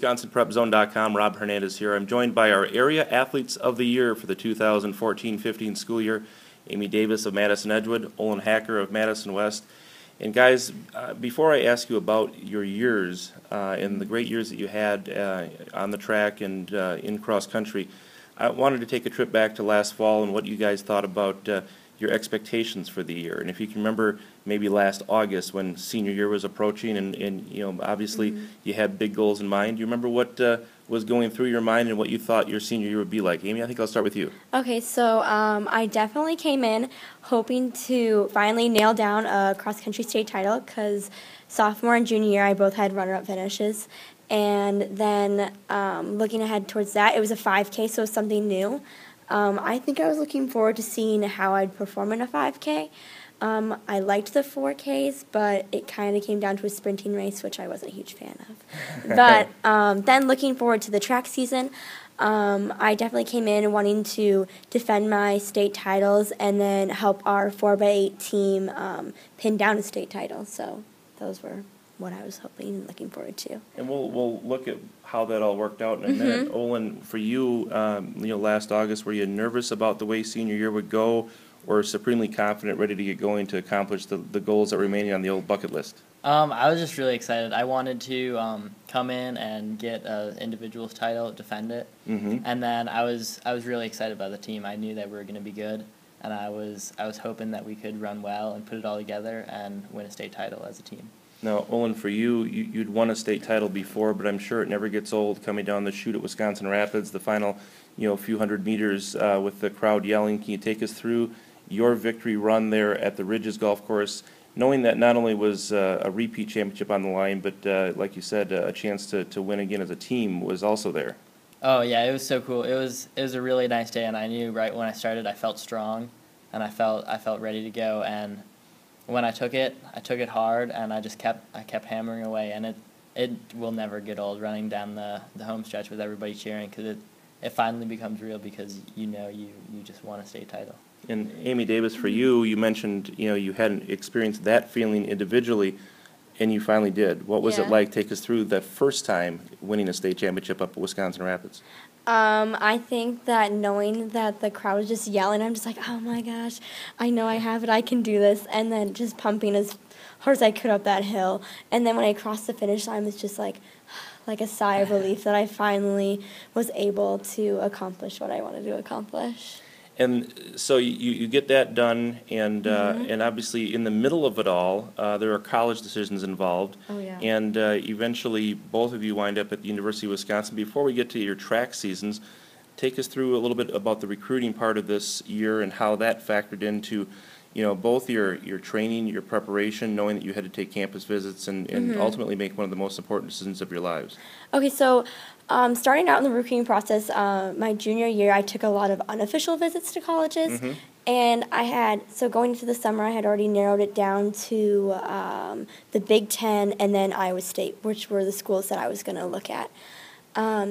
WisconsinPrepZone.com. Rob Hernandez here. I'm joined by our Area Athletes of the Year for the 2014-15 school year, Amy Davis of Madison Edgewood, Olin Hacker of Madison West. And guys, before I ask you about your years and the great years that you had on the track and in cross country, I wanted to take a trip back to last fall and what you guys thought about your expectations for the year. And if you can remember maybe last August when senior year was approaching and you know, obviously you had big goals in mind. Do you remember what was going through your mind and what you thought your senior year would be like? Amy, I think I'll start with you. Okay, so I definitely came in hoping to finally nail down a cross-country state title because sophomore and junior year I both had runner-up finishes. And then looking ahead towards that, it was a 5K, so it was something new. I think I was looking forward to seeing how I'd perform in a 5K. I liked the 4Ks, but it kind of came down to a sprinting race, which I wasn't a huge fan of. But then looking forward to the track season, I definitely came in wanting to defend my state titles and then help our 4x8 team pin down a state title. So those were what I was hoping and looking forward to. And we'll look at how that all worked out in a minute. Olin, for you, last August, were you nervous about the way senior year would go, or supremely confident, ready to get going to accomplish the goals that were remaining on the old bucket list? I was just really excited. I wanted to come in and get an individuals title, defend it, and then I was really excited by the team. I knew that we were going to be good, and I was hoping that we could run well and put it all together and win a state title as a team. Now, Olin, for you'd won a state title before, but I'm sure it never gets old coming down the chute at Wisconsin Rapids, the final, few hundred meters with the crowd yelling. Can you take us through your victory run there at the Ridges Golf Course, knowing that not only was a repeat championship on the line, but like you said, a chance to win again as a team was also there? Oh yeah, it was so cool. It was a really nice day, and I knew right when I started I felt strong, and I felt ready to go. And when I took it hard, and I kept hammering away, and it will never get old running down the home stretch with everybody cheering, because it finally becomes real because you just won a state title. And Amy Davis, for you mentioned you hadn't experienced that feeling individually, and you finally did. What was it like? Take us through that first time winning a state championship up at Wisconsin Rapids. I think that knowing that the crowd was just yelling, I'm just like, oh my gosh, I know I have it, I can do this, and then just pumping as hard as I could up that hill. And then when I crossed the finish line, it was just like a sigh of relief that I finally was able to accomplish what I wanted to accomplish. And so you get that done, and obviously in the middle of it all, there are college decisions involved. Oh, yeah. And eventually both of you wind up at the University of Wisconsin. Before we get to your track seasons, take us through a little bit about the recruiting part of this year and how that factored into both your training, your preparation, knowing that you had to take campus visits and ultimately make one of the most important decisions of your lives. Okay, so starting out in the recruiting process, my junior year, I took a lot of unofficial visits to colleges, and going into the summer, I had already narrowed it down to the Big Ten and then Iowa State, which were the schools that I was going to look at.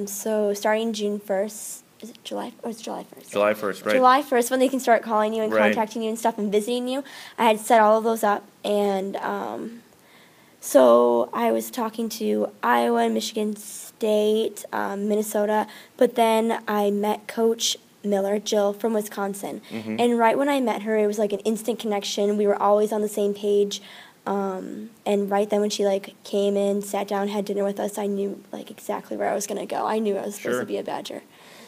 So starting June 1st, is it July? Or it's July 1st. July 1st, right. July 1st, when they can start calling you and contacting you and stuff and visiting you. I had set all of those up, and so I was talking to Iowa, Michigan State, Minnesota, but then I met Coach Miller, Jill, from Wisconsin. And right when I met her, it was like an instant connection. We were always on the same page. And right then when she came in, sat down, had dinner with us, I knew exactly where I was going to go. I knew I was supposed to be a Badger.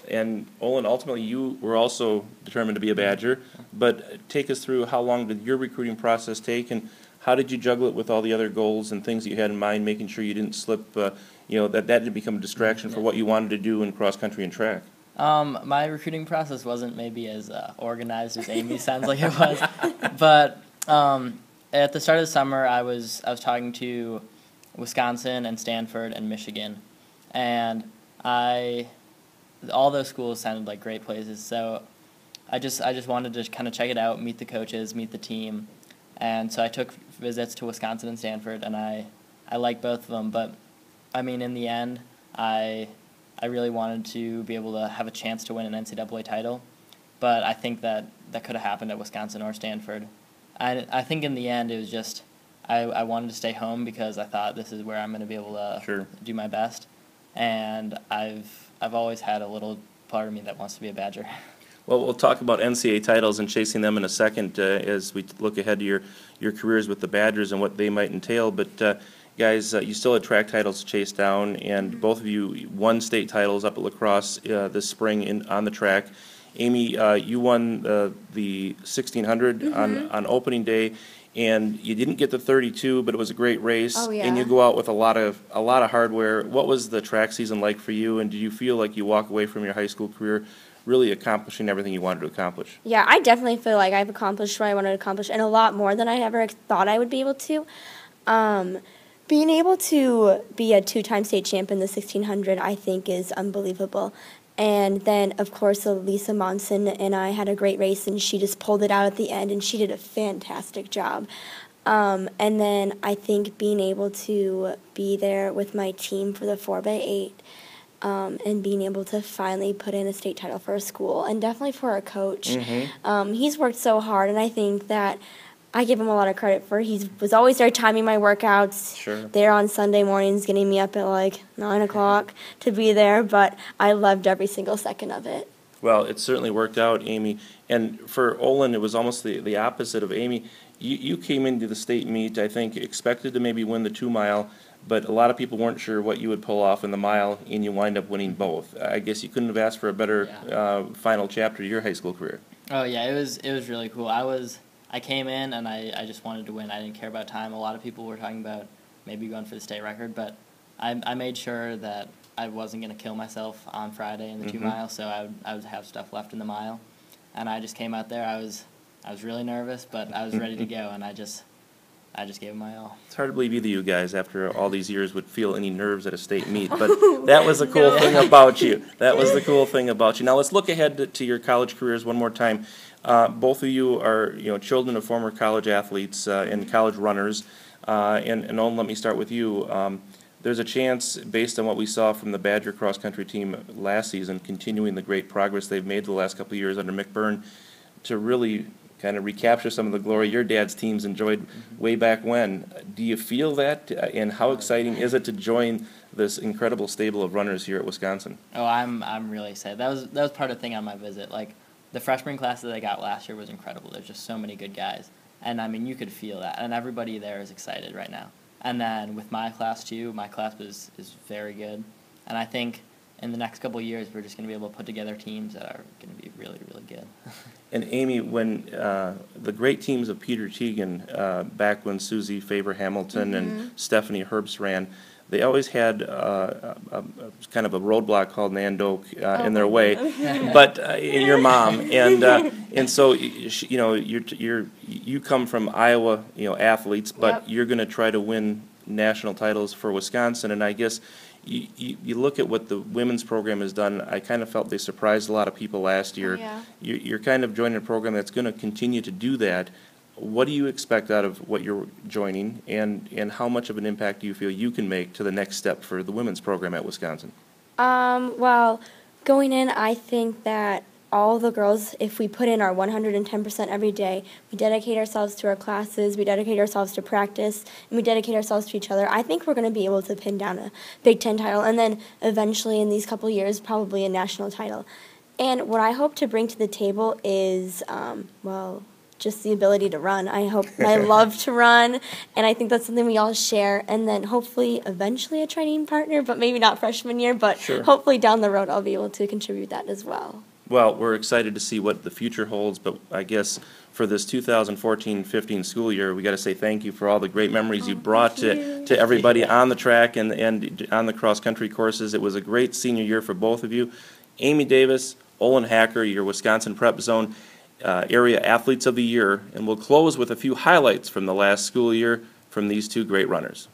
And Olin, ultimately you were also determined to be a Badger, but take us through how long did your recruiting process take, and how did you juggle it with all the other goals and things that you had in mind, making sure you didn't slip, that didn't become a distraction for what you wanted to do in cross country and track? My recruiting process wasn't maybe as organized as Amy sounds like it was, but at the start of the summer I was talking to Wisconsin and Stanford and Michigan, and all those schools sounded like great places, so I just wanted to kind of check it out, meet the coaches, meet the team, and so I took visits to Wisconsin and Stanford, and I liked both of them. But I mean, in the end, I really wanted to be able to have a chance to win an NCAA title, but I think that could have happened at Wisconsin or Stanford. I think in the end it was just I wanted to stay home because I thought this is where I'm going to be able to do my best. and I've always had a little part of me that wants to be a Badger. Well, we'll talk about NCAA titles and chasing them in a second as we look ahead to your careers with the Badgers and what they might entail. But guys, you still had track titles to chase down, and both of you won state titles up at La Crosse this spring on the track. Amy, you won the 1600 on opening day, and you didn't get the 32, but it was a great race. Oh, yeah. And you go out with a lot of hardware. What was the track season like for you, and did you feel like you walk away from your high school career really accomplishing everything you wanted to accomplish? Yeah, I definitely feel like I've accomplished what I wanted to accomplish, and a lot more than I ever thought I would be able to. Being able to be a two-time state champ in the 1600, I think, is unbelievable. And then, of course, Lisa Monson and I had a great race, and she just pulled it out at the end, and she did a fantastic job. And then I think being able to be there with my team for the 4x8 and being able to finally put in a state title for a school, and definitely for our coach. He's worked so hard, and I think that I give him a lot of credit for. He was always there timing my workouts. Sure. There on Sunday mornings, getting me up at like 9 o'clock to be there, but I loved every single second of it. Well, it certainly worked out, Amy. And for Olin, it was almost the opposite of Amy. You came into the state meet, I think, expected to maybe win the 2-mile, but a lot of people weren't sure what you would pull off in the mile, and you wind up winning both. I guess you couldn't have asked for a better final chapter of your high school career. Oh yeah, it was really cool. I came in and I just wanted to win. I didn't care about time. A lot of people were talking about maybe going for the state record, but I made sure that I wasn't going to kill myself on Friday in the 2-mile, so I would have stuff left in the mile. And I just came out there. I was really nervous, but I was ready to go, and I just gave it my all. It's hard to believe either of you guys, after all these years, would feel any nerves at a state meet, but that was the cool thing about you. That was the cool thing about you. Now let's look ahead to your college careers one more time. Both of you are, children of former college athletes and college runners. And Olin, let me start with you. There's a chance, based on what we saw from the Badger cross-country team last season, continuing the great progress they've made the last couple of years under Mick Byrne, to really kind of recapture some of the glory your dad's teams enjoyed way back when. Do you feel that, and how exciting is it to join this incredible stable of runners here at Wisconsin? Oh, I'm really excited. That was part of the thing on my visit. Like, the freshman class that I got last year was incredible. There's just so many good guys. And, I mean, you could feel that. And everybody there is excited right now. And then with my class, too, my class is very good. And I think in the next couple of years, we're just going to be able to put together teams that are going to be really, really good. And, Amy, when the great teams of Peter Teagan, back when Susie Faber-Hamilton and Stephanie Herbst ran, they always had kind of a roadblock called Nandoke in their way, but your mom, and so you come from Iowa, athletes, but you're going to try to win national titles for Wisconsin, and I guess you look at what the women's program has done. I kind of felt they surprised a lot of people last year. Yeah. You're kind of joining a program that's going to continue to do that. What do you expect out of what you're joining, and how much of an impact do you feel you can make to the next step for the women's program at Wisconsin? Well, going in, I think that all the girls, if we put in our 110% every day, we dedicate ourselves to our classes, we dedicate ourselves to practice, and we dedicate ourselves to each other, I think we're going to be able to pin down a Big Ten title, and then eventually in these couple years, probably a national title. And what I hope to bring to the table is, just the ability to run. I love to run, and I think that's something we all share. And then hopefully, eventually, a training partner, but maybe not freshman year. But hopefully, down the road, I'll be able to contribute that as well. Well, we're excited to see what the future holds, but I guess for this 2014-15 school year, we got to say thank you for all the great memories you brought to everybody on the track and on the cross-country courses. It was a great senior year for both of you. Amy Davis, Olin Hacker, your Wisconsin Prep Zone Area Athletes of the Year, and we'll close with a few highlights from the last school year from these two great runners.